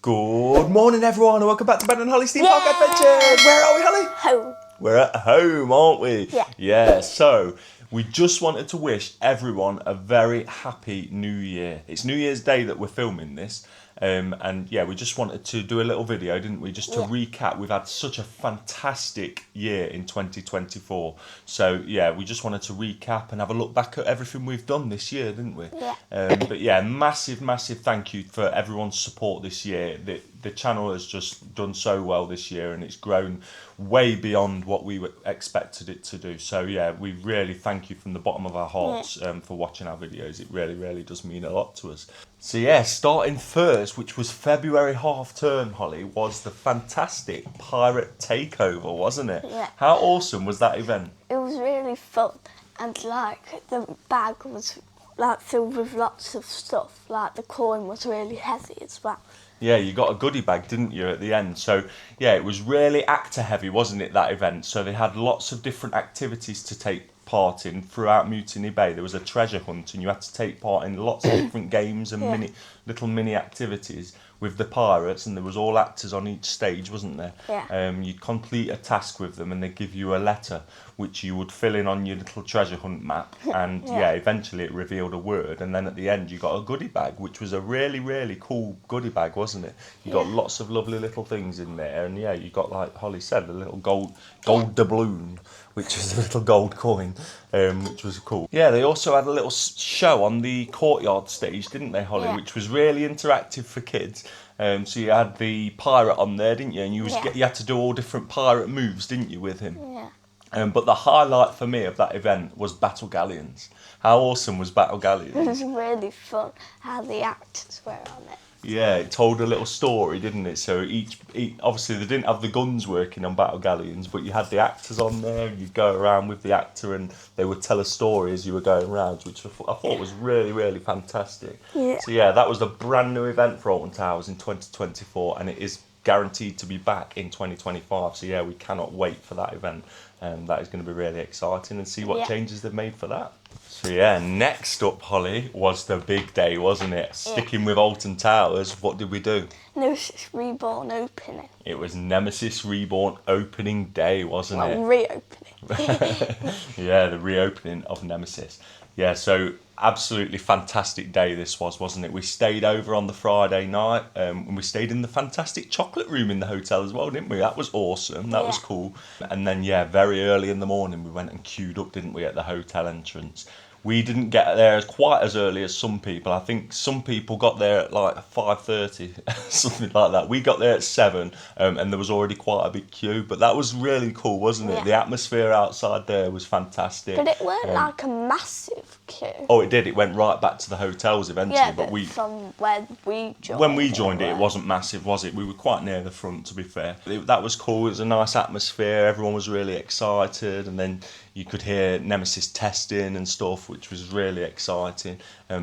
Good morning, everyone, and welcome back to Ben and Holly's Theme Park Adventures. Where are we, Holly? Home. We're at home, aren't we? Yeah. Yeah, so we just wanted to wish everyone a very happy New Year. It's New Year's Day that we're filming this. And yeah, we just wanted to do a little video, didn't we? Just to recap, we've had such a fantastic year in 2024. So yeah, we just wanted to recap and have a look back at everything we've done this year, didn't we? Yeah. But yeah, massive thank you for everyone's support this year. The channel has just done so well this year, and it's grown way beyond what we expected it to do. So yeah, we really thank you from the bottom of our hearts for watching our videos. It really does mean a lot to us. So yeah, starting first, which was February half term, Holly, was the fantastic Pirate Takeover, wasn't it? Yeah. How awesome was that event? It was really fun, and like the bag was like filled with lots of stuff. Like the coin was really heavy as well. Yeah, you got a goodie bag, didn't you, at the end? So, yeah, it was really actor heavy, wasn't it, that event? So they had lots of different activities to take part in throughout Mutiny Bay. There was a treasure hunt, and you had to take part in lots of different games and little mini activities with the pirates, and there was all actors on each stage, wasn't there? Yeah. You'd complete a task with them, and they'd give you a letter, which you would fill in on your little treasure hunt map, and eventually it revealed a word, and then at the end you got a goodie bag, which was a really cool goodie bag, wasn't it? You got lots of lovely little things in there, and yeah, you got, like Holly said, a little gold doubloon, which was a little gold coin, which was cool. Yeah, they also had a little show on the courtyard stage, didn't they, Holly? Yeah. Which was really interactive for kids. So you had the pirate on there, didn't you? And you had to do all different pirate moves, didn't you, with him? Yeah. But the highlight for me of that event was Battle Galleons. How awesome was Battle Galleons? It was really fun how the actors were on it. Yeah, it told a little story, didn't it? So each obviously they didn't have the guns working on Battle Galleons, but you had the actors on there, and you'd go around with the actor, and they would tell a story as you were going around, which I thought was really fantastic. Yeah. So yeah, that was a brand new event for Alton Towers in 2024, and it is guaranteed to be back in 2025. So yeah, we cannot wait for that event, and that is going to be really exciting, and see what changes they've made for that. So yeah, next up, Holly, was the big day, wasn't it? Sticking with Alton Towers, what did we do? Nemesis Reborn opening. It was Nemesis Reborn opening day, wasn't it? Reopening. Yeah, the reopening of Nemesis. Yeah, so absolutely fantastic day this was, wasn't it? We stayed over on the Friday night, and we stayed in the fantastic chocolate room in the hotel as well, didn't we? That was awesome. That was cool. And then, yeah, very early in the morning, we went and queued up, didn't we, at the hotel entrance. We didn't get there quite as early as some people. I think some people got there at like 5:30, something like that. We got there at 7, and there was already quite a big queue. But that was really cool, wasn't it? Yeah. The atmosphere outside there was fantastic. But it weren't like a massive queue. Oh, it did. It went right back to the hotels eventually. Yeah, but from when we joined. when we joined it wasn't massive, was it? We were quite near the front, to be fair. That was cool. It was a nice atmosphere. Everyone was really excited, and then you could hear Nemesis testing and stuff, which was really exciting.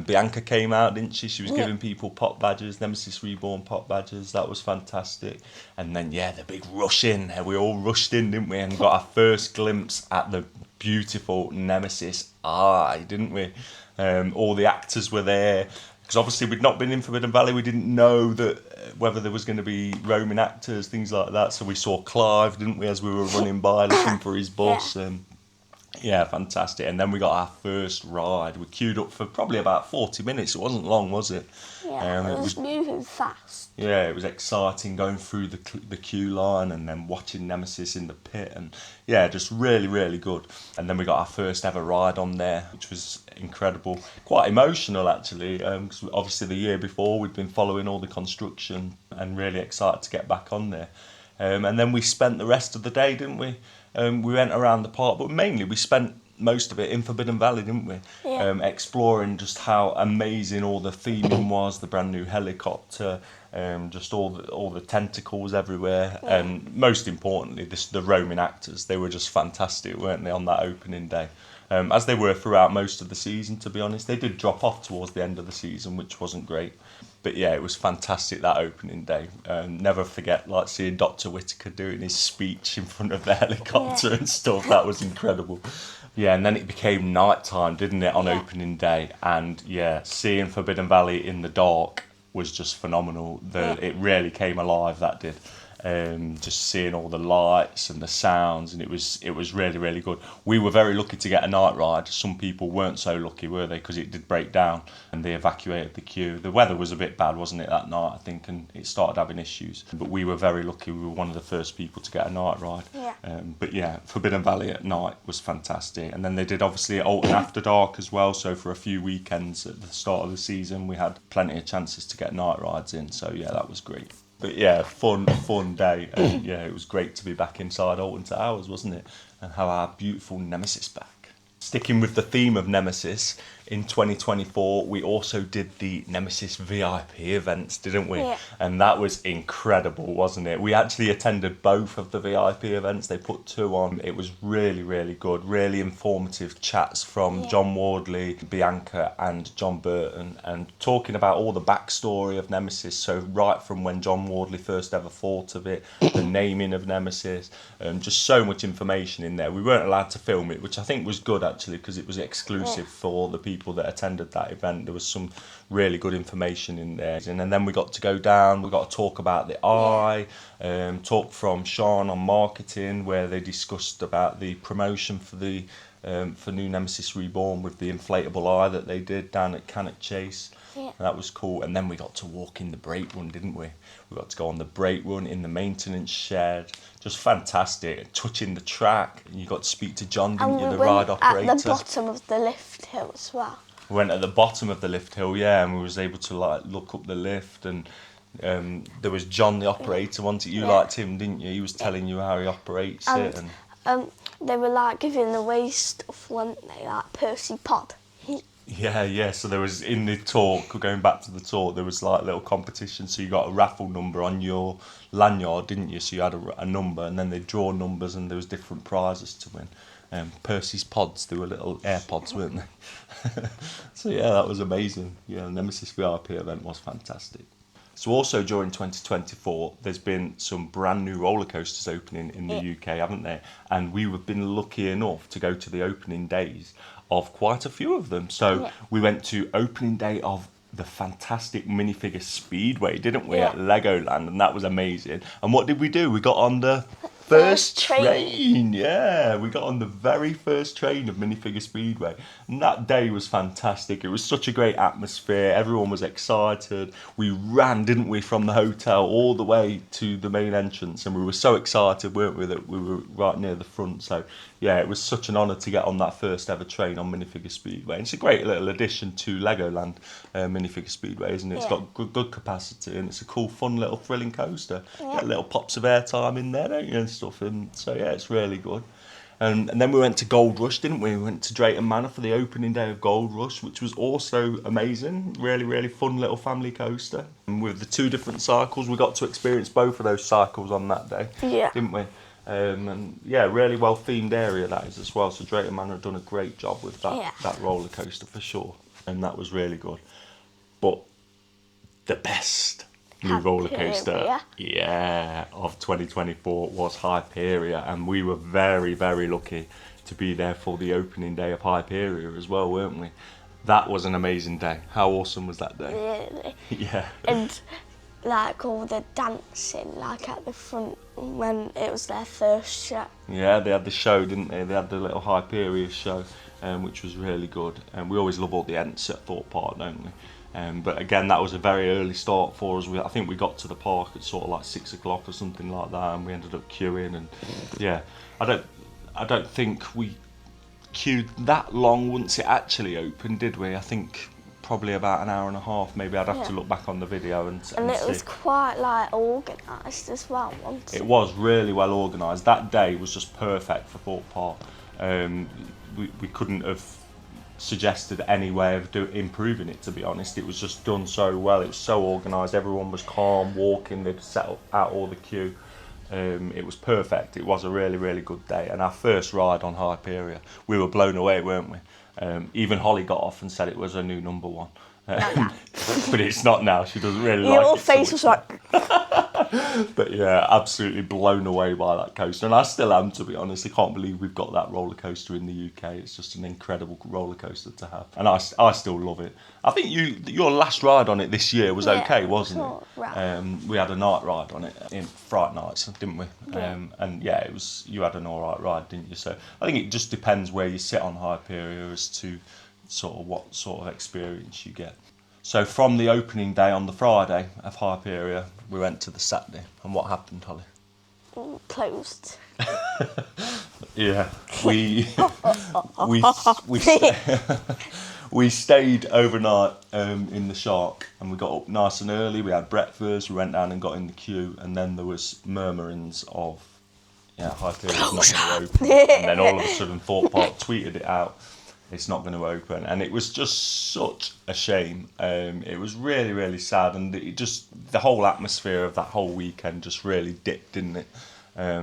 Bianca came out, didn't she? She was giving people pop badges, Nemesis Reborn pop badges. That was fantastic. And then, yeah, the big rush in. We all rushed in, didn't we? And got our first glimpse at the beautiful Nemesis eye, didn't we? All the actors were there. Because obviously we'd not been in Forbidden Valley, we didn't know that whether there was going to be roaming actors, things like that. So we saw Clive, didn't we, as we were running by looking for his bus. Yeah, fantastic. And then we got our first ride. We queued up for probably about 40 minutes. It wasn't long, was it? Yeah, it was moving fast. Yeah, it was exciting going through the queue line and then watching Nemesis in the pit, and yeah, just really good. And then we got our first ever ride on there, which was incredible. Quite emotional, actually, because obviously the year before we'd been following all the construction, and really excited to get back on there. And then we spent the rest of the day, didn't we? We went around the park, but mainly we spent most of it in Forbidden Valley, didn't we? Yeah. Exploring just how amazing all the theming was, the brand new helicopter, just all the tentacles everywhere, and most importantly, the roaming actors. They were just fantastic, weren't they, on that opening day? As they were throughout most of the season, to be honest. They did drop off towards the end of the season, which wasn't great. But yeah, it was fantastic that opening day. Never forget, like, seeing Dr. Whittaker doing his speech in front of the helicopter and stuff. That was incredible. Yeah, and then it became night time, didn't it, on opening day? And yeah, seeing Forbidden Valley in the dark was just phenomenal. It really came alive, that did. Just seeing all the lights and the sounds, and it was really, really good. We were very lucky to get a night ride. Some people weren't so lucky, were they? Because it did break down and they evacuated the queue. The weather was a bit bad, wasn't it, that night, I think, and it started having issues. But we were very lucky. We were one of the first people to get a night ride. Yeah. But yeah, Forbidden Valley at night was fantastic. And then they did obviously Alton After Dark as well. So for a few weekends at the start of the season, we had plenty of chances to get night rides in. So yeah, that was great. But yeah, fun day. And yeah, it was great to be back inside Alton Towers, wasn't it? And have our beautiful Nemesis back. Sticking with the theme of Nemesis, in 2024 we also did the Nemesis VIP events, didn't we? Yeah. And that was incredible, wasn't it? We actually attended both of the VIP events. They put 2 on. It was really, really good. Really informative chats from John Wardley, Bianca and John Burton, and talking about all the backstory of Nemesis. So right from when John Wardley first ever thought of it, the naming of Nemesis, just so much information in there. We weren't allowed to film it, which I think was good actually, because it was exclusive for the people that attended that event. There was some really good information in there, and then we got to go down. We got to talk about the eye, talk from Sean on marketing, where they discussed about the promotion for the for new Nemesis Reborn with the inflatable eye that they did down at Cannock Chase. Yeah. That was cool. And then we got to walk in the brake run, didn't we? We got to go on the brake run in the maintenance shed. Just fantastic. Touching the track. And you got to speak to John, didn't you, the ride operator? At the bottom of the lift hill as well. We went at the bottom of the lift hill, yeah, and we was able to like look up the lift, and there was John, the operator, wasn't it? You liked him, didn't you? He was telling you how he operates it. And they were like giving away stuff, weren't they? Like Percy Pod. Yeah. So there was, in the talk, going back to the talk, there was like little competition. So you got a raffle number on your lanyard, didn't you? So you had a number, and then they'd draw numbers, and there was different prizes to win. Percy's pods, they were little AirPods, weren't they? So yeah, that was amazing. Yeah, the Nemesis VIP event was fantastic. So also during 2024, there's been some brand new roller coasters opening in the UK, haven't there? And we've been lucky enough to go to the opening days of quite a few of them. So we went to opening day of the fantastic minifigure Speedway, didn't we, at Legoland, and that was amazing. And what did we do? We got on the first train. Yeah, we got on the very first train of Minifigure Speedway, and that day was fantastic. It was such a great atmosphere. Everyone was excited. We ran, didn't we, from the hotel all the way to the main entrance, and we were so excited, weren't we, that we were right near the front. So yeah, it was such an honour to get on that first ever train on Minifigure Speedway. And it's a great little addition to Legoland Minifigure Speedway, isn't it? It's got good capacity, and it's a cool, fun little thrilling coaster. Get little pops of airtime in there, don't you, and stuff. And so yeah, it's really good. And then we went to Gold Rush, didn't we? We went to Drayton Manor for the opening day of Gold Rush, which was also amazing. Really, really fun little family coaster. And with the 2 different cycles, we got to experience both of those cycles on that day, didn't we? And yeah, really well themed area that is as well. So Drayton Manor have done a great job with that roller coaster for sure, and that was really good. But the best new roller coaster of 2024 was Hyperia, and we were very, very lucky to be there for the opening day of Hyperia as well, weren't we? That was an amazing day. How awesome was that day? Really. Yeah. And like all the dancing, like at the front when it was their first show. Yeah, they had the show, didn't they? They had the little Hyperia show, which was really good. And we always love all the ents at Thorpe Park, don't we? But again, that was a very early start for us. I think we got to the park at sort of like 6 o'clock or something like that, and we ended up queuing. And yeah, I don't think we queued that long once it actually opened, did we? I think probably about an hour and a half. Maybe I'd have to look back on the video and it see. Was quite like organised as well, wasn't it? It was really well organised. That day was just perfect for Thorpe Park. We couldn't have suggested any way of improving it, to be honest. It was just done so well. It was so organised. Everyone was calm walking. They'd set out all the queue. It was perfect. It was a really, really good day. And our first ride on Hyperia, we were blown away, weren't we? Even Holly got off and said it was her new number one. But it's not now. She doesn't really like it. Your face was like... But yeah, absolutely blown away by that coaster. And I still am, to be honest. I can't believe we've got that roller coaster in the UK. It's just an incredible roller coaster to have. And I still love it. I think your last ride on it this year was okay, wasn't it? Right. We had a night ride on it in Fright Nights, didn't we? Yeah. And yeah, you had an alright ride, didn't you? So I think it just depends where you sit on Hyperia as to sort of what sort of experience you get. So from the opening day on the Friday of Hyperia, we went to the Saturday. And what happened, Holly? Closed. Yeah, we stayed overnight in the Shark, and we got up nice and early. We had breakfast. We went down and got in the queue, and then there was murmurings of Hyperia's not going to open. And then all of a sudden, Thorpe Park tweeted it out. It's not going to open, and it was just such a shame. It was really, really sad, and the whole atmosphere of that whole weekend just really dipped, didn't it?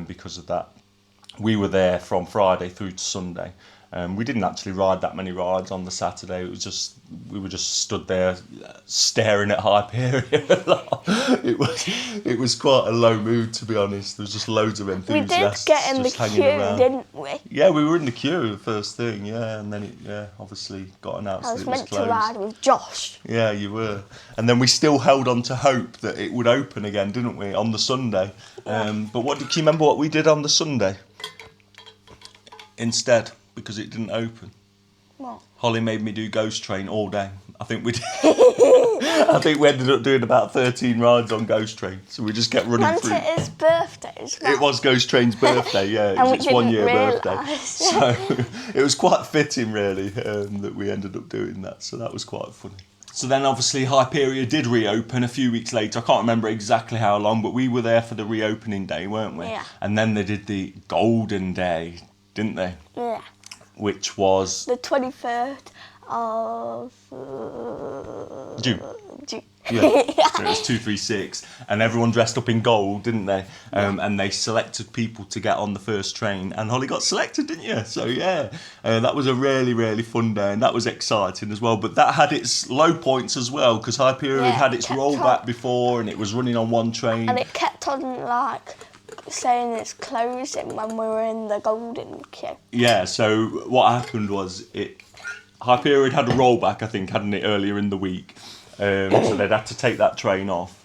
Because of that. We were there from Friday through to Sunday. We didn't actually ride that many rides on the Saturday. We were just stood there staring at Hyperia. It was quite a low mood, to be honest. There was just loads of enthusiasts. We did get in the queue, didn't we? Yeah, we were in the queue first thing. Yeah, and then it obviously got announced that it was closed. I was meant to ride with Josh. Yeah, you were. And then we still held on to hope that it would open again, didn't we, on the Sunday? But can you remember what we did on the Sunday instead? Because it didn't open. What? Holly made me do Ghost Train all day. I think we ended up doing about 13 rides on Ghost Train. So we just kept running through. And it's birthday as well. It was Ghost Train's birthday, yeah. It was its 1 year birthday. So it was quite fitting, really, that we ended up doing that. So that was quite funny. So then obviously Hyperia did reopen a few weeks later. I can't remember exactly how long, but we were there for the reopening day, weren't we? Yeah. And then they did the Golden Day, didn't they? Yeah. Which was the 23rd of June. June. Yeah, so it was 236, and everyone dressed up in gold, didn't they? And they selected people to get on the first train, and Holly got selected, didn't you? So yeah, that was a really, really fun day, and that was exciting as well. But that had its low points as well, because Hyperia had its rollback before, and it was running on one train. And it kept on like saying it's closing when we were in the golden queue. Yeah, so what happened was Hyperia had a rollback, I think, hadn't it, earlier in the week. So they'd had to take that train off.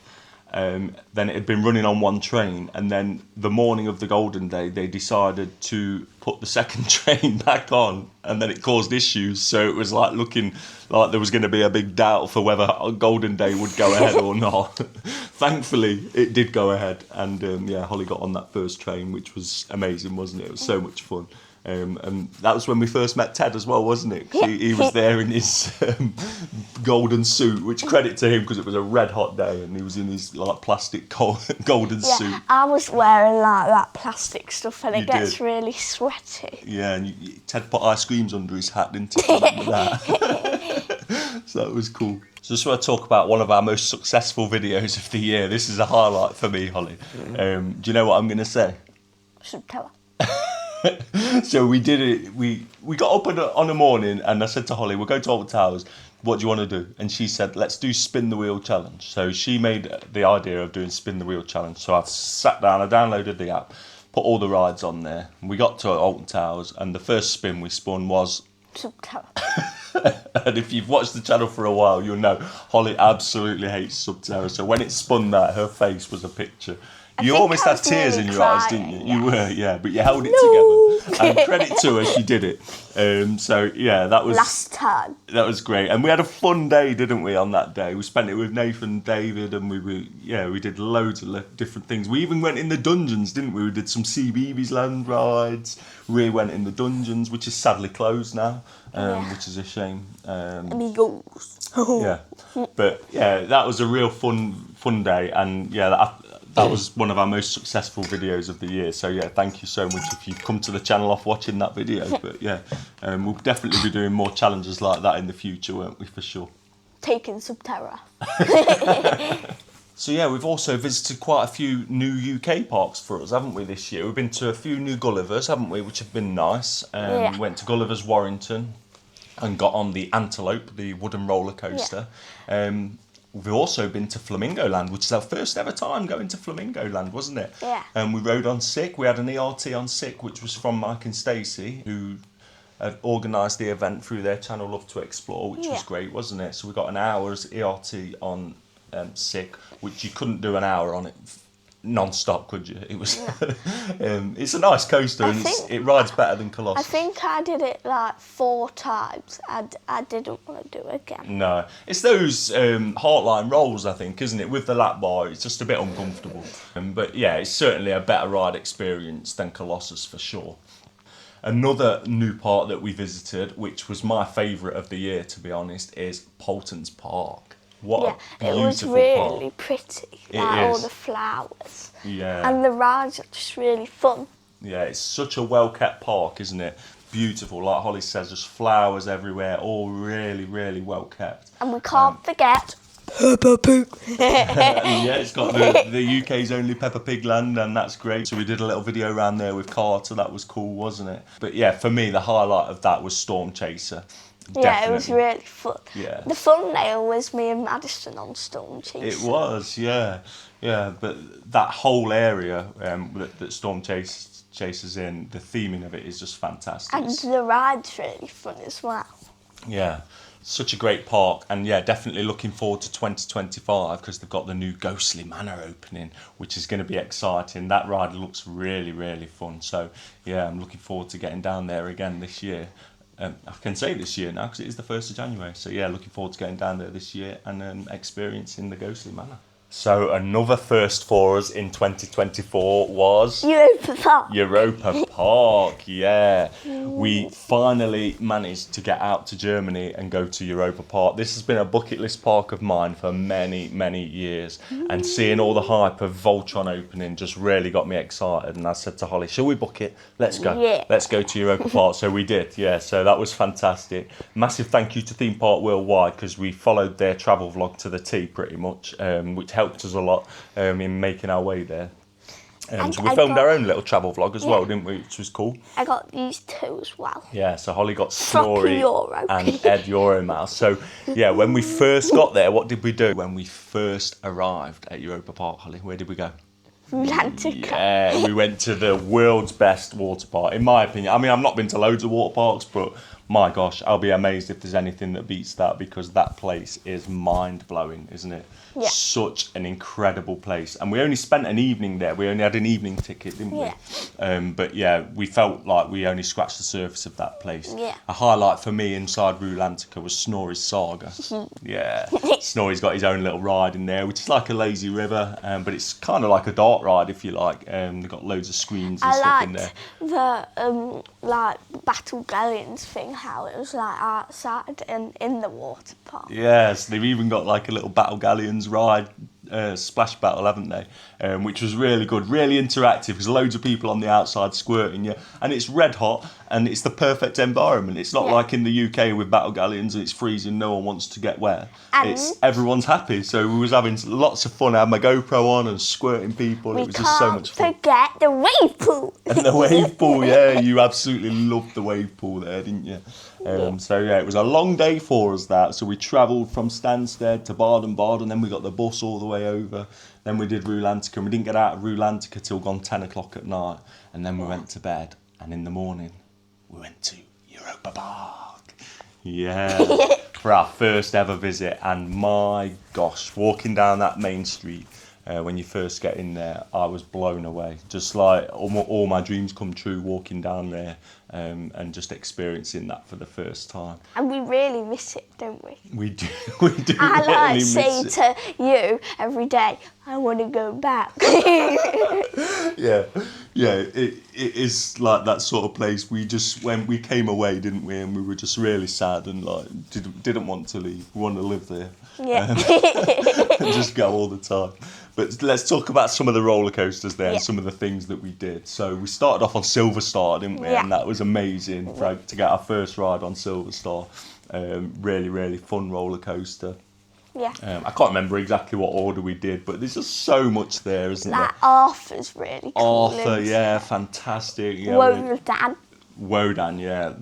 Then it had been running on one train, and then the morning of the Golden Day they decided to put the second train back on, and then it caused issues. So it was like looking like there was going to be a big doubt for whether Golden Day would go ahead or not. Thankfully it did go ahead, and Holly got on that first train, which was amazing, wasn't it? It was so much fun. And that was when we first met Ted as well, wasn't it? He was there in his golden suit, which credit to him, because it was a red hot day, and he was in his like plastic golden suit. I was wearing like that plastic stuff, and it gets really sweaty. Yeah, and Ted put ice creams under his hat, didn't he? That. So that was cool. So just want to talk about one of our most successful videos of the year. This is a highlight for me, Holly. Do you know what I'm going to say? Should tell her. So we did it. We got up on a morning, and I said to Holly, "We'll go to Alton Towers. What do you want to do?" And she said, "Let's do spin the wheel challenge." So she made the idea of doing spin the wheel challenge. So I sat down, I downloaded the app, put all the rides on there. We got to Alton Towers, and the first spin we spun was. And if you've watched the channel for a while, you'll know Holly absolutely hates Subterra. So when it spun that, her face was a picture. You almost had tears in your eyes, didn't you? You were, yeah, but you held it together. And credit to her, she did it. That was last time. That was great, and we had a fun day, didn't we? On that day, we spent it with Nathan and David, and we did loads of different things. We even went in the dungeons, didn't we? We did some CBeebies Land rides. We went in the dungeons, which is sadly closed now, which is a shame. Amigos. Yeah, but yeah, that was a real fun day, and that was one of our most successful videos of the year. So yeah, thank you so much if you've come to the channel off watching that video. But yeah, we'll definitely be doing more challenges like that in the future, won't we, for sure? Taking Subterra. So yeah, we've also visited quite a few new UK parks for us, haven't we, this year? We've been to a few new Gullivers, haven't we, which have been nice. We went to Gulliver's Warrington. and got on the Antelope, the wooden roller coaster. We've also been to Flamingo Land, which is our first ever time going to Flamingo Land, wasn't it? Yeah. And we rode on Sick. We had an ERT on Sick, which was from Mike and Stacey, who had organised the event through their channel Love to Explore, which was great, wasn't it? So we got an hour's ERT on Sick, which you couldn't do an hour on it non-stop, could you? It was it's a nice coaster, and it rides better than Colossus. I think I did it like 4 times and I didn't want to do it again. No, it's those Heartline rolls, I think, isn't it? With the lap bar, it's just a bit uncomfortable. But yeah, it's certainly a better ride experience than Colossus for sure. Another new park that we visited, which was my favourite of the year, to be honest, is Poulton's Park. What a it was beautiful really park. pretty, It like all is. the flowers. Yeah. And the rides are just really fun. Yeah, it's such a well-kept park, isn't it? Beautiful, like Holly says, there's flowers everywhere, all really, really well-kept. And we can't forget Peppa Pig. Yeah, it's got the UK's only Peppa Pig land, and that's great. So we did a little video around there with Carter, that was cool, wasn't it? But yeah, for me, the highlight of that was Storm Chaser. Yeah, it was really fun. Yeah. The thumbnail was me and Madison on Storm Chaser. It was, yeah. Yeah, but that whole area that Storm Chaser's in, the theming of it is just fantastic. And the ride's really fun as well. Yeah, such a great park, and yeah, definitely looking forward to 2025 because they've got the new Ghostly Manor opening, which is going to be exciting. That ride looks really, really fun. So yeah, I'm looking forward to getting down there again this year. I can say this year now because it is the 1st of January. So yeah, looking forward to getting down there this year and experiencing the Ghostly Manor. So another first for us in 2024 was Europa Park. Europa Park, yeah. We finally managed to get out to Germany and go to Europa Park. This has been a bucket list park of mine for many, many years. And seeing all the hype of Voltron opening just really got me excited. And I said to Holly, shall we book it? Let's go. Yeah. Let's go to Europa Park. So we did, yeah. So that was fantastic. Massive thank you to Theme Park Worldwide because we followed their travel vlog to the T pretty much, which helped us a lot in making our way there. So we filmed our own little travel vlog as well, didn't we? Which was cool. I got these 2 as well. Yeah, so Holly got Snorri Euro. and Ed Euromouse. So yeah, when we first got there, what did we do? When we first arrived at Europa Park, Holly, where did we go? Atlantica. Yeah, we went to the world's best water park, in my opinion. I mean, I've not been to loads of water parks, but my gosh, I'll be amazed if there's anything that beats that because that place is mind-blowing, isn't it? Yeah. Such an incredible place. And we only spent an evening there. We only had an evening ticket, didn't we? Yeah. But yeah, we felt like we only scratched the surface of that place. Yeah. A highlight for me inside Rulantica was Snorri's Saga. Yeah. Snorri's got his own little ride in there, which is like a lazy river, but it's kind of like a dark ride, if you like. They've got loads of screens and stuff in there. The like Battle Galleons thing, how it was like outside and in the water park. Yes, they've even got like a little Battle Galleons ride, splash battle, haven't they? Which was really good, really interactive because loads of people on the outside squirting you, and it's red hot and it's the perfect environment. It's not like in the UK with Battle Galleons and it's freezing, no one wants to get wet. And everyone's happy, so we was having lots of fun. I had my GoPro on and squirting people. It was just so much fun. Forget the wave pool. And the wave pool, yeah, you absolutely loved the wave pool there, didn't you? So yeah, it was a long day for us that. So we travelled from Stansted to Baden-Baden, and then we got the bus all the way over. Then we did Rulantica, and we didn't get out of Rulantica till gone 10 o'clock at night. And then we went to bed, and in the morning, we went to Europa Park. Yeah, for our first ever visit. And my gosh, walking down that main street, when you first get in there, I was blown away. Just like all my dreams come true walking down there and just experiencing that for the first time. And we really miss it, don't we? We do. We do. I really like miss saying it. to you every day, I want to go back. Yeah, it is like that sort of place. When we came away, didn't we? And we were just really sad and like didn't want to leave. We want to live there. Yeah. And just go all the time. But let's talk about some of the roller coasters there and some of the things that we did. So we started off on Silver Star, didn't we? Yeah. And that was amazing to get our first ride on Silver Star. Really, really fun roller coaster. Yeah. I can't remember exactly what order we did, but there's just so much there, isn't there? That Arthur's really cool. Arthur, yeah, fantastic. Yeah, Wodan. Wodan, yeah.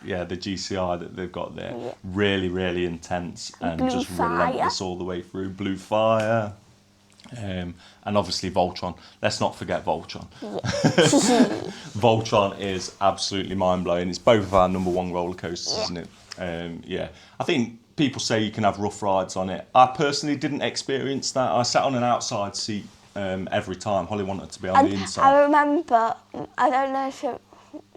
the GCI that they've got there. Yeah. Really, really intense and Blue just Fire. relentless all the way through. Blue Fire. And obviously Voltron. Let's not forget Voltron. Yeah. Voltron is absolutely mind-blowing. It's both of our number one roller coasters, isn't it? I think people say you can have rough rides on it. I personally didn't experience that. I sat on an outside seat every time. Holly wanted to be on the inside. I remember, I don't know if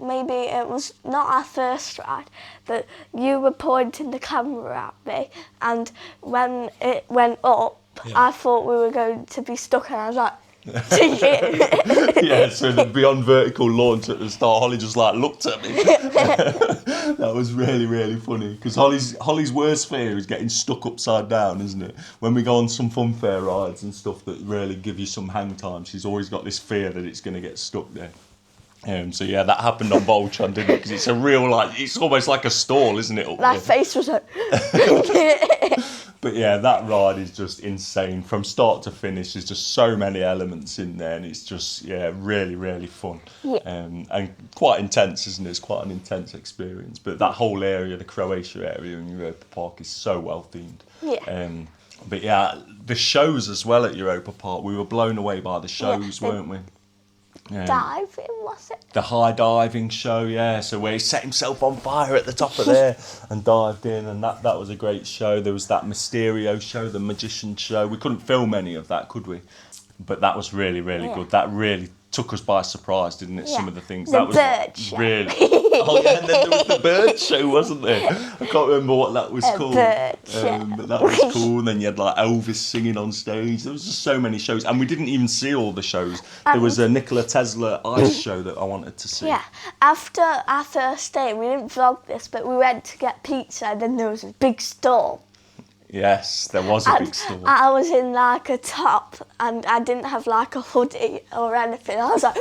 maybe it was not our first ride, but you were pointing the camera at me, and when it went up, I thought we were going to be stuck, and I was like, to you. Yeah, so the beyond vertical launch at the start, Holly just like looked at me. That was really, really funny, because Holly's worst fear is getting stuck upside down, isn't it? When we go on some fun fair rides and stuff that really give you some hang time, she's always got this fear that it's going to get stuck there. So yeah, that happened on Voltron, didn't it? Because it's a real, like, it's almost like a stall, isn't it? My face was like... But yeah, that ride is just insane. From start to finish, there's just so many elements in there, and it's just, really, really fun. Yeah. And quite intense, isn't it? It's quite an intense experience. But that whole area, the Croatia area in Europa Park, is so well themed. Yeah. But yeah, the shows as well at Europa Park, we were blown away by the shows, weren't we? Diving, was it? The high diving show, yeah. So where he set himself on fire at the top of there and dived in, and that was a great show. There was that Mysterio show, the magician show. We couldn't film any of that, could we? But that was really, really good. That really took us by surprise, didn't it? Some of the things. The that was bird show. Really. Oh yeah, and then there was the bird show, wasn't there? I can't remember what that was called. Bird show. But that was cool. And then you had like Elvis singing on stage. There was just so many shows, and we didn't even see all the shows. There was a Nikola Tesla ice show that I wanted to see. Yeah. After our first day, we didn't vlog this, but we went to get pizza, and then there was a big storm. Yes, there was a big storm. I was in like a top, and I didn't have like a hoodie or anything. I was like,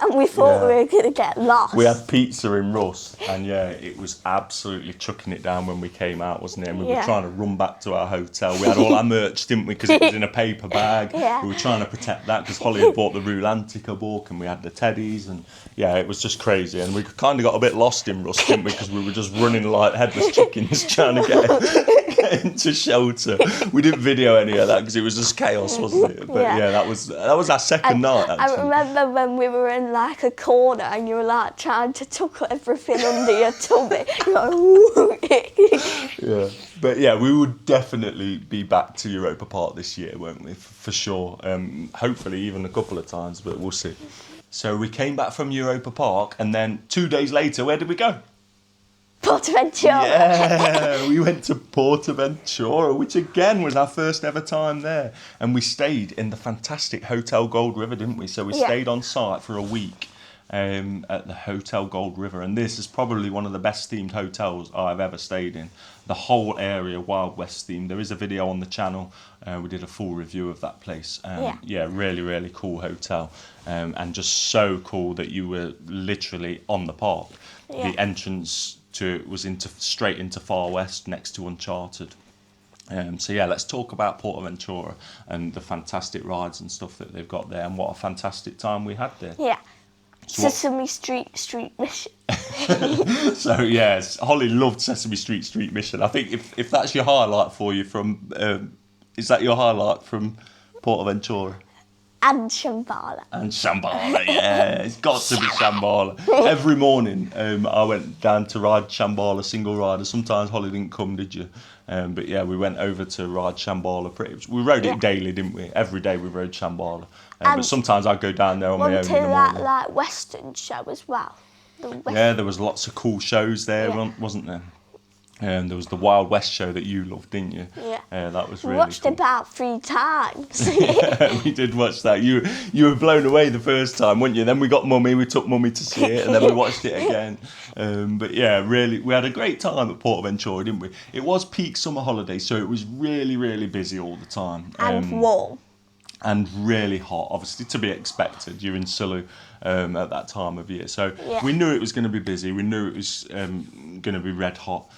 and we thought we were going to get lost. We had pizza in Rust, and it was absolutely chucking it down when we came out, wasn't it? And we were trying to run back to our hotel. We had all our merch, didn't we? Because it was in a paper bag. We were trying to protect that because Holly had bought the Rulantica book, and we had the teddies, and it was just crazy. And we kind of got a bit lost in Rust, didn't we? Because we were just running like headless chickens trying to get into shelter. We didn't video any of that because it was just chaos, wasn't it? But that was our second night, actually. I remember when we were in like a corner and you were like trying to tuck everything under your tummy. But we would definitely be back to Europa Park this year, won't we? For sure. Hopefully even a couple of times, but we'll see. So we came back from Europa Park, and then 2 days later, where did we go? Portaventura. Yeah, we went to Portaventura, which again was our first ever time there. And we stayed in the fantastic Hotel Gold River, didn't we? So we stayed on site for a week at the Hotel Gold River. And this is probably one of the best themed hotels I've ever stayed in. The whole area Wild West themed. There is a video on the channel. We did a full review of that place. Really, really cool hotel. And just so cool that you were literally on the park. The entrance to it was straight into Far West next to Uncharted. Let's talk about Portaventura and the fantastic rides and stuff that they've got there, and what a fantastic time we had there. Yeah. Sesame Street Mission. So yes, Holly loved Sesame Street Mission. I think if that's your highlight for you from, is that your highlight from Portaventura? And Shambhala. And Shambhala, yeah. It's got to be Shambhala. Every morning I went down to ride Shambhala single rider. Sometimes Holly didn't come, did you? But we went over to ride Shambhala. We rode it daily, didn't we? Every day we rode Shambhala. But sometimes I'd go down there on my own in the morning. That like Western show as well. There was lots of cool shows there, wasn't there? There was the Wild West show that you loved, didn't you? Yeah. That was really We watched cool. about 3 times. We did watch that. You were blown away the first time, weren't you? Then we got Mummy, we took Mummy to see it, and then we watched it again. Really, we had a great time at Portaventura, didn't we? It was peak summer holiday, so it was really, really busy all the time. And warm. And really hot, obviously, to be expected. You're in Sulu at that time of year. So we knew it was going to be busy. We knew it was going to be red hot.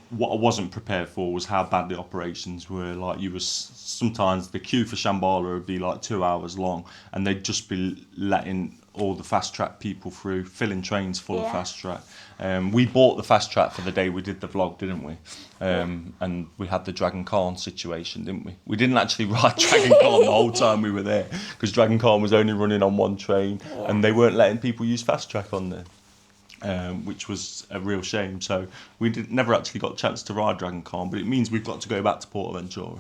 What I wasn't prepared for was how bad the operations were. Like, sometimes the queue for Shambhala would be like 2 hours long, and they'd just be letting all the fast track people through, filling trains full of fast track. We bought the fast track for the day we did the vlog, didn't we? And we had the Dragon Khan situation, didn't we? We didn't actually ride Dragon Khan the whole time we were there, because Dragon Khan was only running on one train, and they weren't letting people use fast track on there, which was a real shame. So we never actually got a chance to ride Dragon Khan, but it means we've got to go back to Portaventura.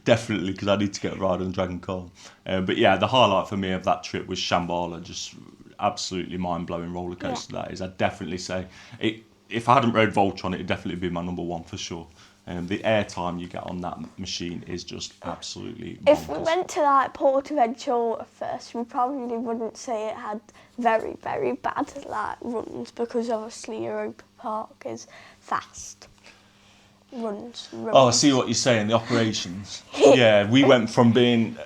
Definitely, because I need to get a ride on Dragon Khan. But yeah, the highlight for me of that trip was Shambhala. Just absolutely mind-blowing roller coaster that is. I'd definitely say it. If I hadn't rode Voltron, it'd definitely be my number one for sure. The air time you get on that machine is just absolutely bonkers. If we went to like Portaventura first, we probably wouldn't say it had very, very bad like runs, because obviously Europa Park is fast. Runs. Oh, I see what you're saying, the operations. Yeah, we went from being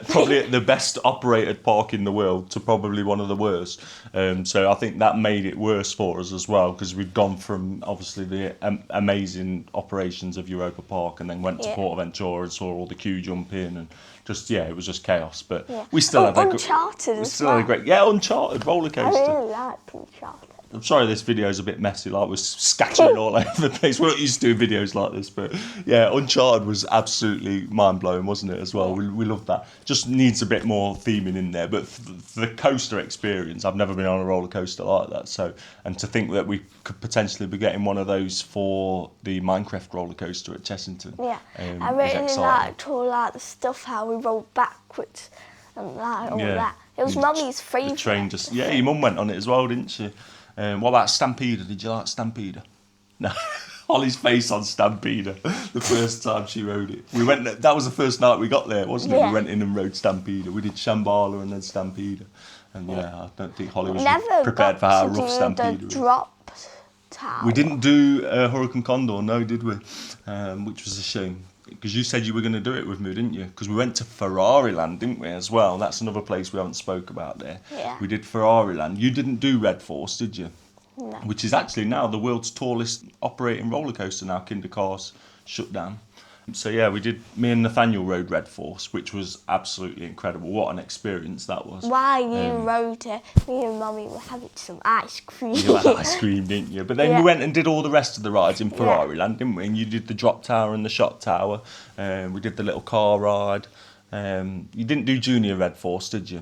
probably the best operated park in the world to probably one of the worst. So I think that made it worse for us as well, because we'd gone from obviously the amazing operations of Europa Park, and then went to Portaventura and saw all the queue jump in, and just, it was just chaos. But we still had Uncharted a great, Uncharted roller coaster. I really liked Uncharted. I'm sorry this video's a bit messy, like we're scattering all over the place. We're not used to doing videos like this, but yeah, Uncharted was absolutely mind-blowing, wasn't it, as well? We loved that. Just needs a bit more theming in there, but for the coaster experience, I've never been on a roller coaster like that. So, and to think that we could potentially be getting one of those for the Minecraft roller coaster at Chessington. Yeah, I really liked all like the stuff, how we rolled backwards and like all that. It was Mummy's favourite. The train just, your mum went on it as well, didn't she? What about Stampeder? Did you like Stampeder? No. Holly's face on Stampeder the first time she rode it. We went. That was the first night we got there, wasn't it? We went in and rode Stampeder. We did Shambhala and then Stampeder. And I don't think Holly was prepared for how rough Stampeder was. Drop tower. We didn't do Hurricane Condor, no, did we? Which was a shame. Because you said you were going to do it with me, didn't you? Because we went to Ferrari Land, didn't we, as well? That's another place we haven't spoke about there. Yeah. We did Ferrari Land. You didn't do Red Force, did you? No. Which is actually now the world's tallest operating roller coaster now. Kinder Cars shut down. So yeah, me and Nathaniel rode Red Force, which was absolutely incredible. What an experience that was. While you rode it, me and Mummy were having some ice cream. You had ice cream, didn't you? But then we went and did all the rest of the rides in Ferrari Land, didn't we? And you did the drop tower and the shot tower. We did the little car ride. You didn't do Junior Red Force, did you?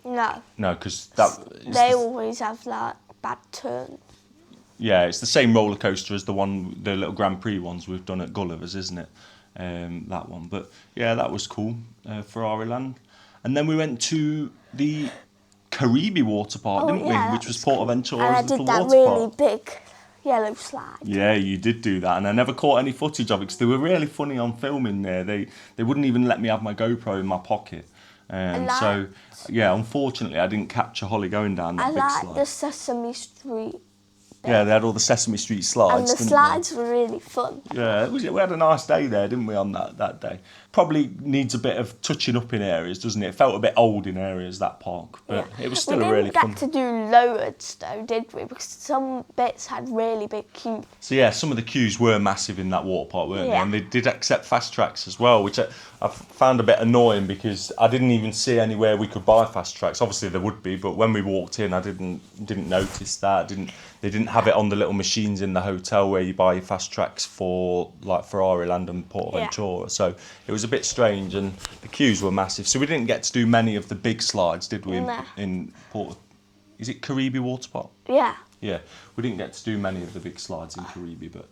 No. No, because they always have like bad turns. Yeah, it's the same roller coaster as the little Grand Prix ones we've done at Gulliver's, isn't it? That one. But yeah, that was cool, Ferrari Land. And then we went to the Kibbe water park, didn't we? Which was Portaventura's little water park. And I did that really big yellow slide. Yeah, you did do that, and I never caught any footage of it because they were really funny on filming there. They wouldn't even let me have my GoPro in my pocket. So, yeah, unfortunately, I didn't capture Holly going down that big slide. I like the Sesame Street. Yeah, they had all the Sesame Street slides, and the slides were really fun. Yeah, we had a nice day there, didn't we, on that day? Probably needs a bit of touching up in areas, doesn't it? It felt a bit old in areas, that park, but it was still a really fun. We didn't get to do loads, though, did we? Because some bits had really big queues. So, yeah, some of the queues were massive in that water park, weren't they? And they did accept fast tracks as well, which I found a bit annoying because I didn't even see anywhere we could buy fast tracks. Obviously, there would be, but when we walked in, I didn't notice that. They didn't have it on the little machines in the hotel where you buy your fast tracks for like Ferrari Land and Portaventura. So it was a bit strange, and the queues were massive. So we didn't get to do many of the big slides, did we? In Port, is it Kibbe Water Park? Yeah. Yeah, we didn't get to do many of the big slides in Kibbe, but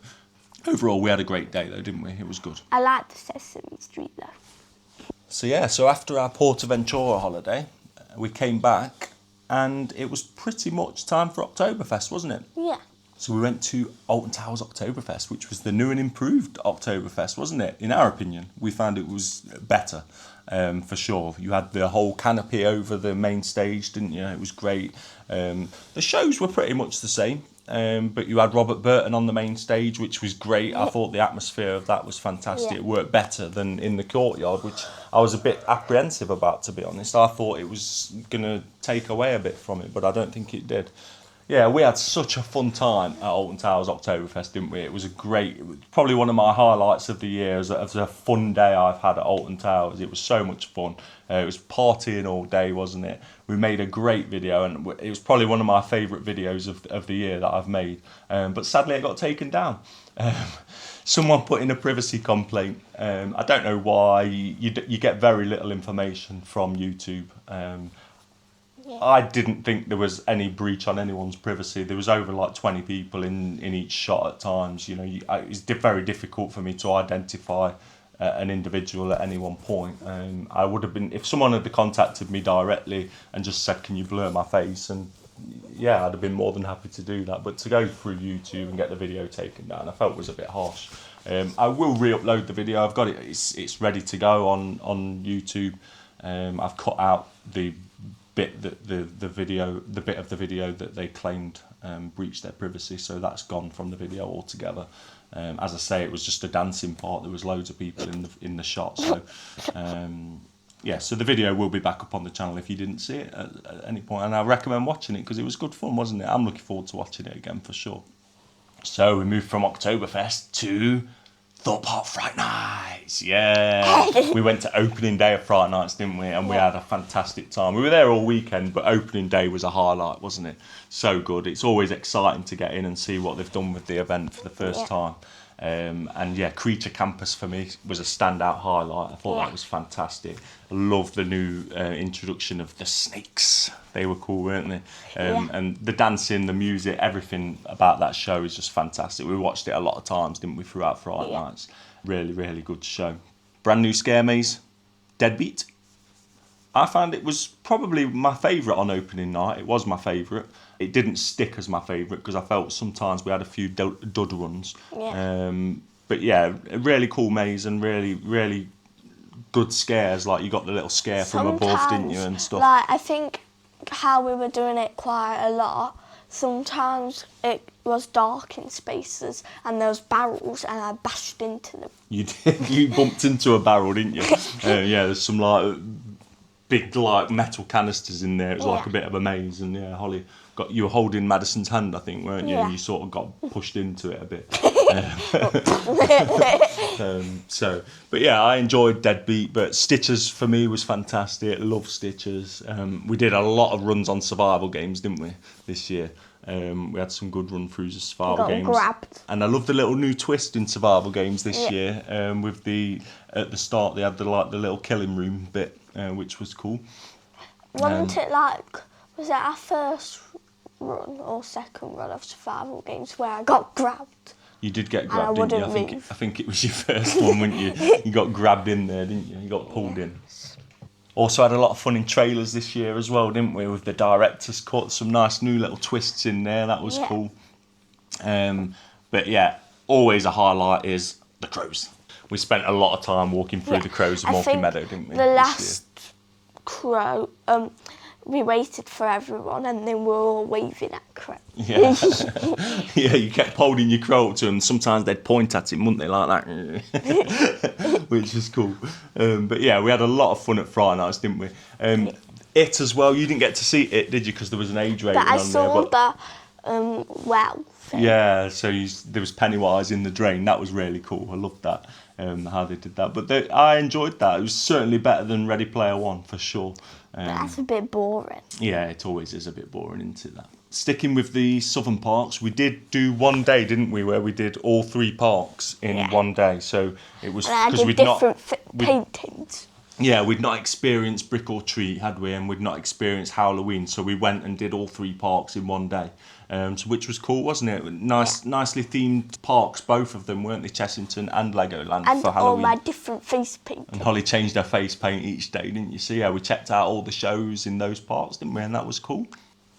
overall we had a great day though, didn't we? It was good. I like the Sesame Street though. So yeah, so after our Portaventura holiday, we came back. And it was pretty much time for Oktoberfest, wasn't it? Yeah. So we went to Alton Towers Oktoberfest, which was the new and improved Oktoberfest, wasn't it? In our opinion, we found it was better, for sure. You had the whole canopy over the main stage, didn't you? It was great. The shows were pretty much the same, but you had Robert Burton on the main stage, which was great. I thought the atmosphere of that was fantastic. It worked better than in the courtyard, which I was a bit apprehensive about, to be honest. I thought it was going to take away a bit from it, but I don't think it did. Yeah, we had such a fun time at Alton Towers Oktoberfest, didn't we? It was probably one of my highlights of the year as a fun day I've had at Alton Towers. It was so much fun. It was partying all day, wasn't it? We made a great video, and it was probably one of my favourite videos of the year that I've made. But sadly, it got taken down. Someone put in a privacy complaint. I don't know why. You get very little information from YouTube. I didn't think there was any breach on anyone's privacy. There was over like 20 people in each shot at times. You know, it's very difficult for me to identify an individual at any one point. I would have been, if someone had contacted me directly and just said, "Can you blur my face?" and yeah, I'd have been more than happy to do that. But to go through YouTube and get the video taken down, I felt was a bit harsh. I will re-upload the video. I've got it. It's ready to go on YouTube. I've cut out the bit that the bit of the video that they claimed breached their privacy, so that's gone from the video altogether. As I say, it was just a dancing part. There was loads of people in the shot, so yeah. So the video will be back up on the channel if you didn't see it at any point, and I recommend watching it because it was good fun, wasn't it? I'm looking forward to watching it again for sure. So we moved from Oktoberfest to Thorpe Park Fright Nights, yeah. We went to opening day of Fright Nights, didn't we? And we had a fantastic time. We were there all weekend, but opening day was a highlight, wasn't it? So good. It's always exciting to get in and see what they've done with the event for the first time. And yeah, Creature Campus for me was a standout highlight. I thought that was fantastic. I love the new introduction of the snakes. They were cool, weren't they? And the dancing, the music, everything about that show is just fantastic. We watched it a lot of times, didn't we, throughout Fright Nights. Really, really good show. Brand new Scare Maze, Deadbeat. I found it was probably my favourite on opening night. It was my favourite. It didn't stick as my favourite because I felt sometimes we had a few dud runs. But yeah, a really cool maze and really, really good scares. Like you got the little scare from above, didn't you, and stuff. Like I think how we were doing it quite a lot. Sometimes it was dark in spaces and there was barrels and I bashed into them. You did. You bumped into a barrel, didn't you? Yeah, there's some like big like metal canisters in there. It was like a bit of a maze, and yeah, Holly you were holding Madison's hand, I think, weren't you? And you sort of got pushed into it a bit. But yeah, I enjoyed Deadbeat, but Stitches for me was fantastic. Love Stitches. We did a lot of runs on survival games, didn't we, this year? We had some good run throughs of survival games. Grabbed. And I love the little new twist in survival games this year. With at the start they had the little killing room bit, which was cool. Wasn't it was it our first run or second run of survival games where I got grabbed? You did get grabbed, didn't you? I think it was your first one, weren't you? You got grabbed in there, didn't you? You got pulled in. Also had a lot of fun in trailers this year as well, didn't we? With the director's cut, some nice new little twists in there. That was cool. But yeah, always a highlight is the crows. We spent a lot of time walking through the crows of Morecambe Meadow, didn't we? The last crow, we waited for everyone and then we were all waving at crow. Yeah, yeah. You kept holding your crow up to them. Sometimes they'd point at him, wouldn't they, like that? Which is cool. But yeah, we had a lot of fun at Fright Nights, didn't we? It as well. You didn't get to see it, did you? Because there was an age rating on there. I saw the well thing. Yeah, so there was Pennywise in the drain. That was really cool. I loved that. How they did that. But I enjoyed that. It was certainly better than Ready Player One for sure. But that's a bit boring. Yeah, it always is a bit boring, isn't it, that? Sticking with the southern parks, we did do one day, didn't we, where we did all three parks in one day. So it was because we'd different paintings. Yeah, we'd not experienced Brick or Treat, had we? And we'd not experienced Halloween, so we went and did all three parks in one day. Which was cool, wasn't it? Nicely themed parks, both of them, weren't they? Chessington and Legoland for Halloween. And all my different face paint. And Holly changed her face paint each day, didn't you? So yeah, we checked out all the shows in those parks, didn't we? And that was cool.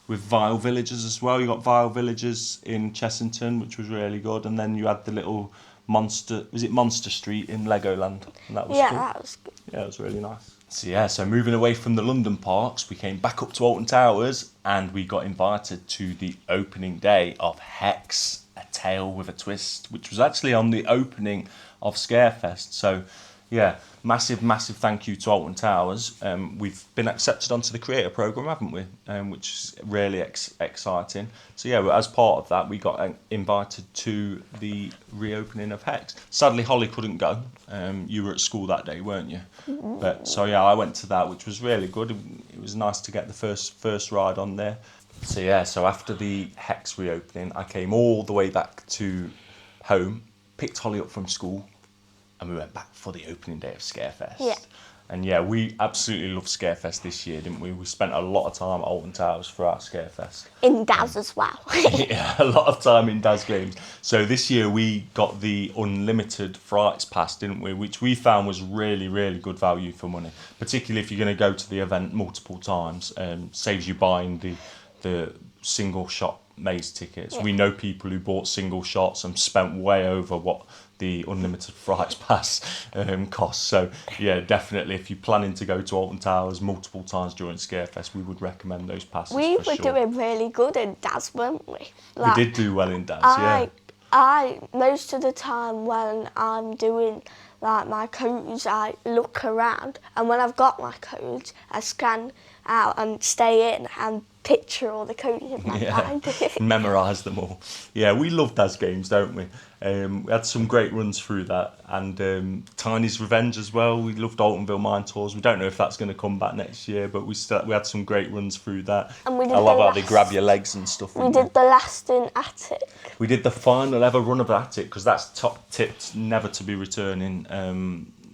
With Vile Villagers as well. You got Vile Villagers in Chessington, which was really good. And then you had the little Monster Street in Legoland? And that was cool. That was good. Yeah, it was really nice. So moving away from the London parks, we came back up to Alton Towers and we got invited to the opening day of Hex, A Tale with a Twist, which was actually on the opening of Scarefest. So Yeah, massive thank you to Alton Towers. We've been accepted onto the creator program, haven't we? Which is really exciting. So yeah, as part of that, we got invited to the reopening of Hex. Sadly, Holly couldn't go. You were at school that day, weren't you? But so yeah, I went to that, which was really good. It was nice to get the first ride on there. So yeah, so after the Hex reopening, I came all the way back to home, picked Holly up from school, and we went back for the opening day of Scarefest. Yeah. And yeah, we absolutely loved Scarefest this year, didn't we? We spent a lot of time at Alton Towers throughout Scarefest. In Daz as well. Yeah, a lot of time in Daz games. So this year we got the unlimited Frights pass, didn't we? Which we found was really, really good value for money. Particularly if you're going to go to the event multiple times. Saves you buying the single shot maze tickets. Yeah. We know people who bought single shots and spent way over what the unlimited Frights pass costs. So yeah, definitely if you're planning to go to Alton Towers multiple times during Scarefest, we would recommend those passes. We for were sure. doing really good in Daz, weren't we? We did do well in Daz, yeah. I most of the time when I'm doing like my codes, I look around, and when I've got my codes, I scan out and stay in and picture all the codes in my mind. Memorise them all. Yeah, we love Daz games, don't we? We had some great runs through that, and Tiny's Revenge as well. We loved Altonville Mine Tours. We don't know if that's going to come back next year, but we had some great runs through that. And we did I love how they grab your legs and stuff. We did the last in Attic. We did the final ever run of Attic, because that's top tipped never to be returning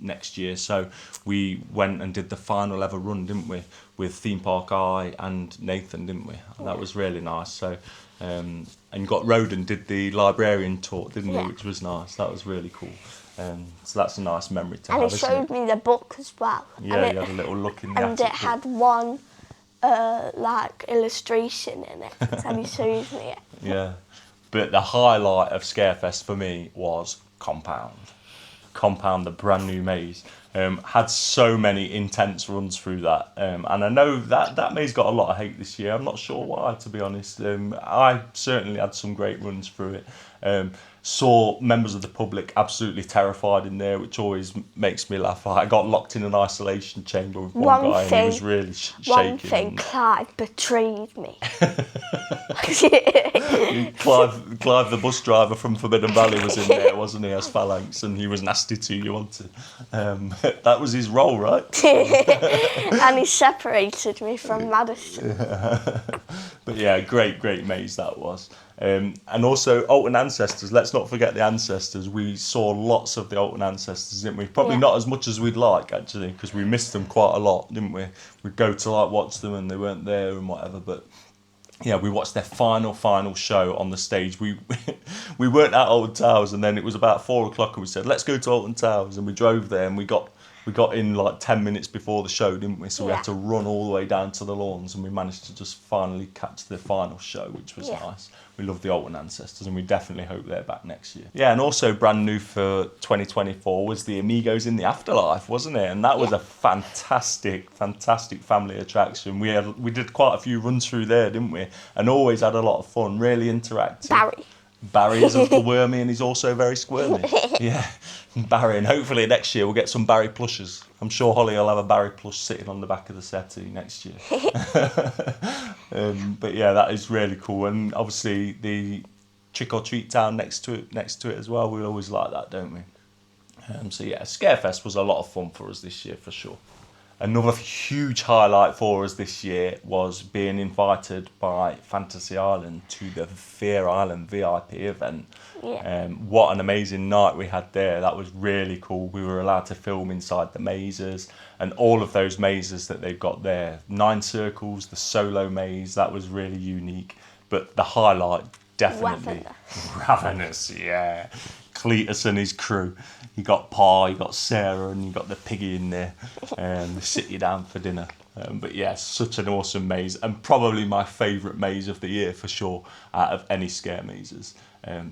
next year. So we went and did the final ever run, didn't we, with Theme Park Eye and Nathan, didn't we? And that was really nice. So and you got Roden did the librarian tour, didn't he, which was nice. That was really cool. So that's a nice memory to have. And he showed me the book as well. Yeah, you had a little look in the and attic it had one like illustration in it, and he showed me it. Yeah, but the highlight of Scarefest for me was Compound, the brand new maze. Had so many intense runs through that, and I know that maze got a lot of hate this year. I'm not sure why, to be honest. I certainly had some great runs through it. Saw members of the public absolutely terrified in there, which always makes me laugh. I got locked in an isolation chamber with one guy, and he was really shaking. One thing, Clive betrayed me. Clive, the bus driver from Forbidden Valley, was in there, wasn't he, as Phalanx, and he was nasty to you, wasn't he? That was his role, right? And he separated me from Madison. But yeah, great maze that was. And also Alton Ancestors, let's not forget the Ancestors. We saw lots of the Alton Ancestors, didn't we? Probably not as much as we'd like, actually, because we missed them quite a lot, didn't we? We'd go to watch them and they weren't there and whatever, but yeah, we watched their final show on the stage. We weren't at Alton Towers, and then it was about 4:00 and we said, let's go to Alton Towers, and we drove there, and we got in like 10 minutes before the show, didn't we? So we had to run all the way down to the lawns, and we managed to just finally catch the final show, which was nice. We love the Alton Ancestors, and we definitely hope they're back next year. Yeah, and also brand new for 2024 was the Amigos in the Afterlife, wasn't it? And that was a fantastic family attraction. We did quite a few runs through there, didn't we? And always had a lot of fun, really interactive. Barry is a little wormy, and he's also very squirmy. Yeah, Barry, and hopefully next year we'll get some Barry plushes. I'm sure Holly will have a Barry plush sitting on the back of the settee next year. But yeah, that is really cool, and obviously the Trick or Treat Town next to it as well. We always like that, don't we? So yeah, Scarefest was a lot of fun for us this year for sure. Another huge highlight for us this year was being invited by Fantasy Island to the Fear Island VIP event. Yeah. What an amazing night we had there. That was really cool. We were allowed to film inside the mazes, and all of those mazes that they've got there. 9 circles, the solo maze, that was really unique. But the highlight, definitely Ravenous, yeah. Cletus and his crew. You got Pa, you got Sarah, and you got the piggy in there, and they sit you down for dinner. But yeah, such an awesome maze, and probably my favourite maze of the year for sure, out of any scare mazes.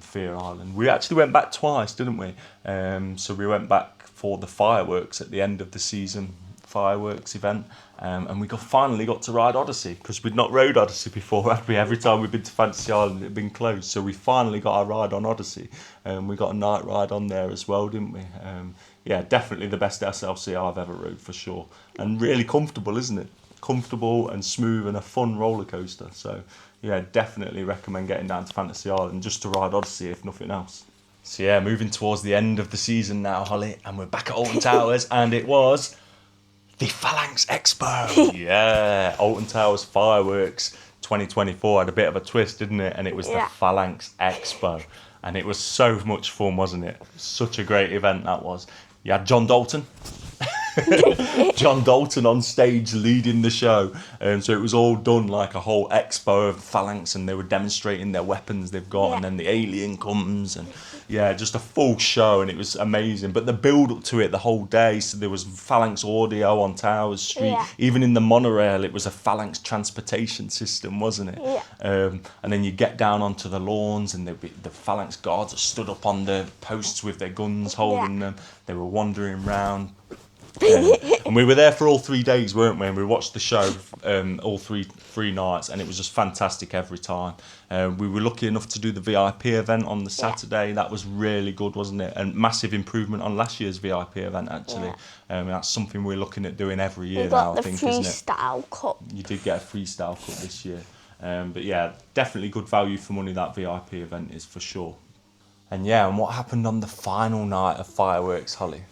Fear Island. We actually went back twice, didn't we? So we went back for the fireworks at the end of the season fireworks event, and we finally got to ride Odyssey, because we'd not rode Odyssey before, had we? Every time we'd been to Fantasy Island it had been closed, so we finally got our ride on Odyssey, and we got a night ride on there as well, didn't we? yeah, definitely the best SLC I've ever rode for sure. And really comfortable, isn't it? Comfortable and smooth and a fun roller coaster. So yeah, definitely recommend getting down to Fantasy Island just to ride Odyssey if nothing else. So yeah, moving towards the end of the season now, Holly, and we're back at Alton Towers, and it was the Fanks Expo. Yeah, Alton Towers Fireworks 2024 had a bit of a twist, didn't it? And it was the Phalanx Expo. And it was so much fun, wasn't it? Such a great event that was. You had John Dalton. John Dalton on stage leading the show. So it was all done like a whole expo of Phalanx, and they were demonstrating their weapons they've got, and then the alien comes, and yeah, just a full show, and it was amazing. But the build up to it the whole day, so there was Phalanx audio on Towers Street. Even in the monorail, it was a Phalanx transportation system, wasn't it? And then you get down onto the lawns, and the Phalanx guards are stood up on the posts with their guns holding them. They were wandering around. And we were there for all 3 days, weren't we? And we watched the show all three nights, and it was just fantastic every time. We were lucky enough to do the VIP event on the Saturday. That was really good, wasn't it? And massive improvement on last year's VIP event, actually. That's something we're looking at doing every year now, I think, isn't it? You got the Freestyle Cup. You did get a Freestyle Cup this year. But yeah, definitely good value for money, that VIP event is, for sure. And yeah, and what happened on the final night of fireworks, Holly?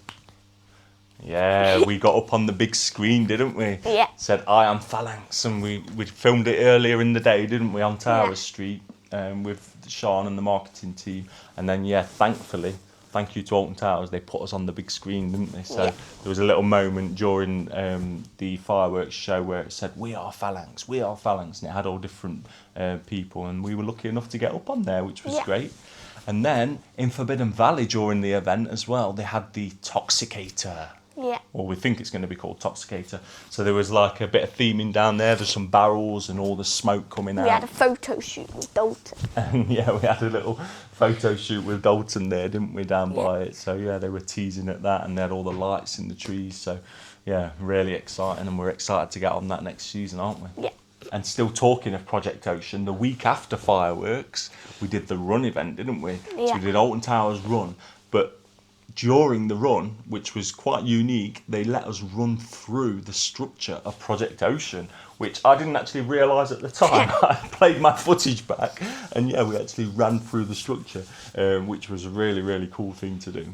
Yeah, we got up on the big screen, didn't we? Yeah. Said, I am Phalanx, and we filmed it earlier in the day, didn't we, on Towers Street with Sean and the marketing team. And then, yeah, thankfully, thank you to Alton Towers, they put us on the big screen, didn't they? So there was a little moment during the fireworks show where it said, we are Phalanx, and it had all different people, and we were lucky enough to get up on there, which was great. And then, in Forbidden Valley during the event as well, they had the Toxicator. Yeah. Or we think it's going to be called Toxicator. So there was like a bit of theming down there. There's some barrels and all the smoke coming out. We had a photo shoot with Dalton. And yeah, we had a little photo shoot with Dalton there, didn't we, down by it. So yeah, they were teasing at that, and they had all the lights in the trees. So yeah, really exciting, and we're excited to get on that next season, aren't we? Yeah. And still talking of Project Ocean, the week after fireworks, we did the run event, didn't we? Yeah. So we did Alton Towers run, but during the run, which was quite unique, they let us run through the structure of Project Ocean, which I didn't actually realise at the time. I played my footage back, and yeah, we actually ran through the structure, which was a really, really cool thing to do.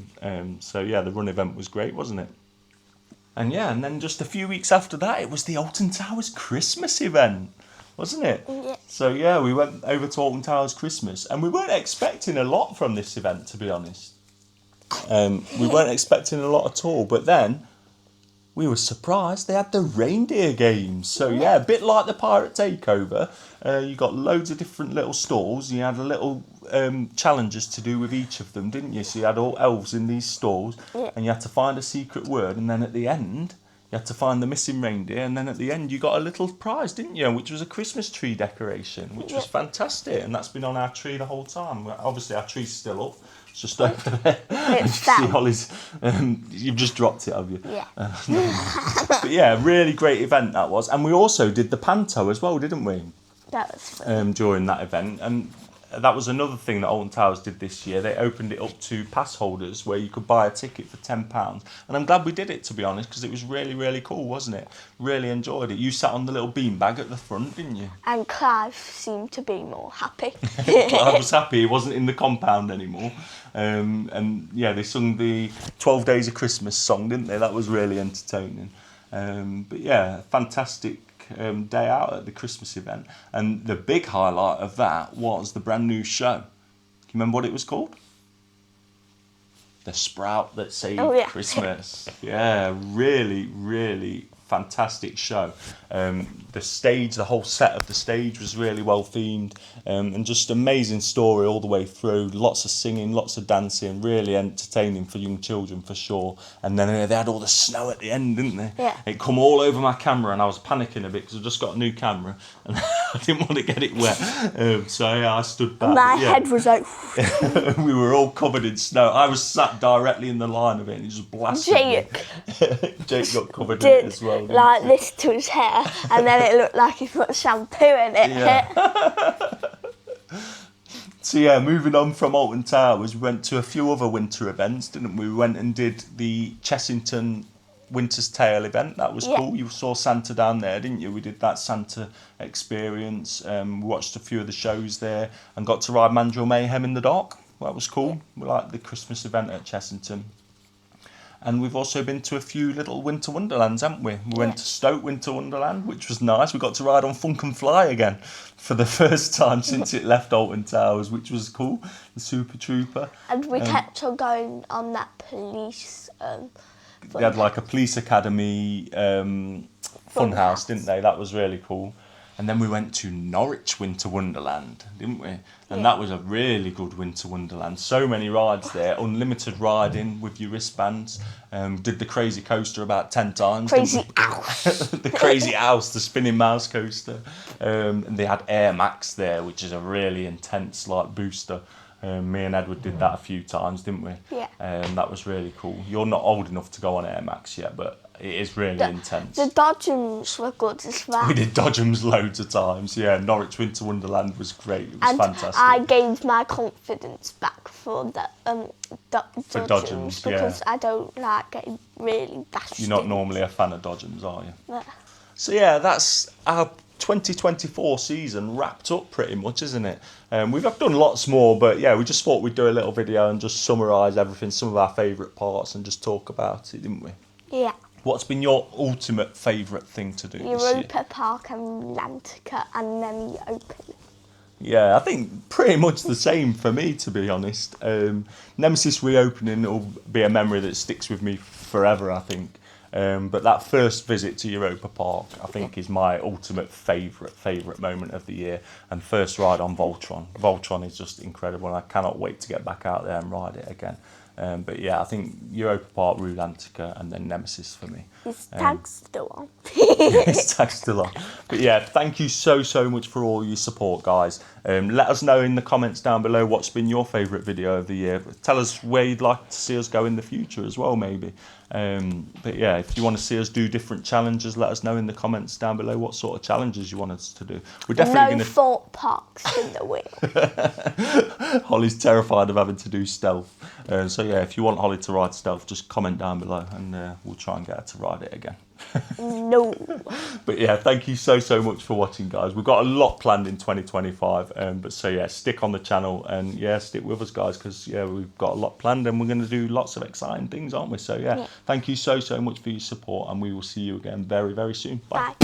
So yeah, the run event was great, wasn't it? And yeah, and then just a few weeks after that, it was the Alton Towers Christmas event, wasn't it? Yeah. So yeah, we went over to Alton Towers Christmas, and we weren't expecting a lot from this event, to be honest. We weren't expecting a lot at all, but then we were surprised they had the reindeer games. So yeah, a bit like the Pirate Takeover, you got loads of different little stalls. You had a little challenges to do with each of them, didn't you? So you had all elves in these stalls, and you had to find a secret word, and then at the end you had to find the missing reindeer, and then at the end you got a little prize, didn't you? Which was a Christmas tree decoration, which was fantastic, and that's been on our tree the whole time. Obviously our tree's still up. It's just over there. It's see Holly's. You've just dropped it, have you? Yeah. But yeah, really great event that was. And we also did the Panto as well, didn't we? That was fun. During that event. And that was another thing that Alton Towers did this year. They opened it up to pass holders where you could buy a ticket for £10. And I'm glad we did it, to be honest, because it was really, really cool, wasn't it? Really enjoyed it. You sat on the little beanbag at the front, didn't you? And Clive seemed to be more happy. I was happy he wasn't in the compound anymore. And yeah, they sung the 12 Days of Christmas song, didn't they? That was really entertaining. But yeah, fantastic day out at the Christmas event. And the big highlight of that was the brand new show. Do you remember what it was called? The Sprout That Saved Christmas. Yeah, really, really fantastic show. The stage, the whole set of the stage was really well themed, and just amazing story all the way through. Lots of singing, lots of dancing, really entertaining for young children for sure. And then they had all the snow at the end, didn't they? Yeah. It come all over my camera, and I was panicking a bit because I just got a new camera and I didn't want to get it wet. So yeah, I stood back. My head was like... We were all covered in snow. I was sat directly in the line of it, and it just blasted me. Jake got covered in it as well. Like this to his hair, and then it looked like he put shampoo in it. Yeah. So yeah, moving on from Alton Towers, we went to a few other winter events, didn't we? We went and did the Chessington Winter's Tale event. That was cool. You saw Santa down there, didn't you? We did that Santa experience. We watched a few of the shows there and got to ride Mandrill Mayhem in the dark. That was cool. We liked the Christmas event at Chessington. And we've also been to a few little winter wonderlands, haven't we? We went to Stoke Winter Wonderland, which was nice. We got to ride on Funk and Fly again for the first time since it left Alton Towers, which was cool. The Super Trooper. And we kept on going on that police... they had like a police academy funhouse, didn't they? That was really cool. And then we went to Norwich Winter Wonderland, didn't we? And that was a really good winter wonderland. So many rides there, unlimited riding with your wristbands. Did the crazy coaster about 10 times. Crazy House. The Crazy House, the spinning mouse coaster. And they had Air Max there, which is a really intense like booster. Me and Edward did that a few times, didn't we? Yeah. That was really cool. You're not old enough to go on Air Max yet, but it is really intense. The Dodgems were good as well. We did Dodgems loads of times. Yeah, Norwich Winter Wonderland was great. It was fantastic. I gained my confidence back for the Dodgems because I don't like getting really bashed. You're not normally a fan of Dodgems, are you? Yeah. So yeah, that's our 2024 season wrapped up pretty much, isn't it? We've done lots more, but yeah, we just thought we'd do a little video and just summarise everything, some of our favourite parts, and just talk about it, didn't we? Yeah. What's been your ultimate favourite thing to do this year? Europa Park and Lantica and then open. Yeah, I think pretty much the same for me, to be honest. Nemesis reopening will be a memory that sticks with me forever, I think. But that first visit to Europa Park, I think, is my ultimate favourite moment of the year. And first ride on Voltron. Voltron is just incredible, and I cannot wait to get back out there and ride it again. But yeah, I think Europa Park, Rulantica, and then Nemesis for me. His tag's still on. His tag's still on. But yeah, thank you so much for all your support, guys. Let us know in the comments down below what's been your favourite video of the year. Tell us where you'd like to see us go in the future as well, maybe. But yeah, if you want to see us do different challenges, let us know in the comments down below what sort of challenges you want us to do. We're definitely No Thorpe Parks in the wheel. Holly's terrified of having to do stealth. So yeah, if you want Holly to ride stealth, just comment down below and we'll try and get her to ride it again. No. But yeah, thank you so much for watching, guys. We've got a lot planned in 2025, but so yeah, stick on the channel and yeah, stick with us, guys, because yeah, we've got a lot planned and we're going to do lots of exciting things, aren't we? So yeah, thank you so much for your support, and we will see you again very soon. Bye.